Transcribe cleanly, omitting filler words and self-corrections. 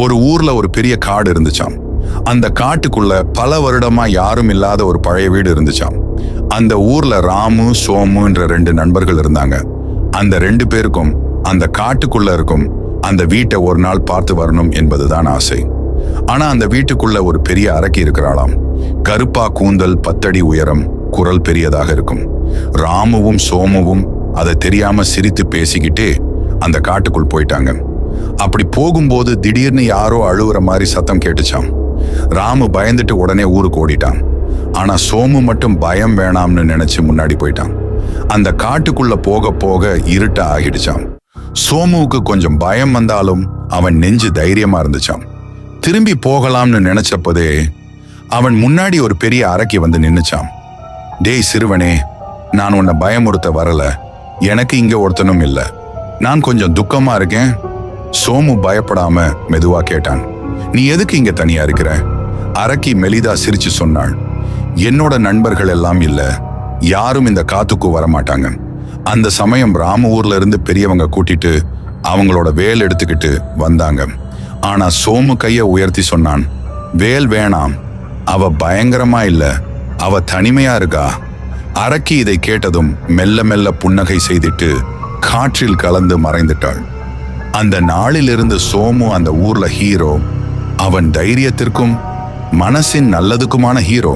ஒரு ஊர்ல ஒரு பெரிய காடு இருந்துச்சாம். அந்த காட்டுக்குள்ள பல வருடமா யாரும் இல்லாத ஒரு பழைய வீடு இருந்துச்சாம். அந்த ஊர்ல ராமு சோமு என்ற 2 நண்பர்கள் இருந்தாங்க. அந்த 2 பேருக்கும் அந்த காட்டுக்குள்ள இருக்கும் அந்த வீட்டை ஒரு நாள் பார்த்து வரணும் என்பதுதான் ஆசை. ஆனா அந்த வீட்டுக்குள்ள ஒரு பெரிய அரக்கி இருக்கிறாளாம். கருப்பா கூந்தல் 10 அடி உயரம், குரல் பெரியதாக இருக்கும். ராமுவும் சோமுவும் அதை தெரியாம சிரித்து பேசிக்கிட்டே அந்த காட்டுக்குள் போயிட்டாங்க. அப்படி போகும்போது திடீர்னு யாரோ அழுவுற மாதிரி சத்தம் கேட்டுச்சாம். ராமு பயந்துட்டு உடனே ஊருக்கு ஓடிட்டான். ஆனா சோமு மட்டும் பயம் வேணாம்னு நினைச்சு முன்னாடி போயிட்டான். அந்த காட்டுக்குள்ள போக போக இருட்ட ஆகிடுச்சாம். சோமுவுக்கு கொஞ்சம் பயம் வந்தாலும் அவன் நெஞ்சு தைரியமா இருந்துச்சாம். திரும்பி போகலாம்னு நினைச்சப்பதே அவன் முன்னாடி ஒரு பெரிய அரக்கி வந்து நின்னுச்சாம். டேய் சிறுவனே, நான் உன்னை பயமுறுத்த வரல. எனக்கு இங்க ஒருத்தனும் இல்ல. நான் கொஞ்சம் துக்கமா இருக்கேன். சோமு பயப்படாம மெதுவா கேட்டான். நீ எதுக்கு இங்க தனியா இருக்கிற? அரக்கி மெலிதா சிரிச்சு சொன்னாள். என்னோட நண்பர்கள் எல்லாம் இல்ல, யாரும் இந்த காத்துக்கு வரமாட்டாங்க. அந்த சமயம் ராம ஊர்ல இருந்து பெரியவங்க கூட்டிட்டு அவங்களோட வேல் எடுத்துக்கிட்டு வந்தாங்க. ஆனா சோமு கைய உயர்த்தி சொன்னான், வேல் வேணாம், அவ பயங்கரமா இல்ல, அவ தனிமையா இருக்கா. அரக்கி இதை கேட்டதும் மெல்ல மெல்ல புன்னகை செய்துட்டு காற்றில் கலந்து மறைந்துட்டாள். அந்த நாளிலிருந்து சோமு அந்த ஊர்ல ஹீரோ. அவன் தைரியத்திற்கும் மனசின் நல்லதுக்குமான ஹீரோ.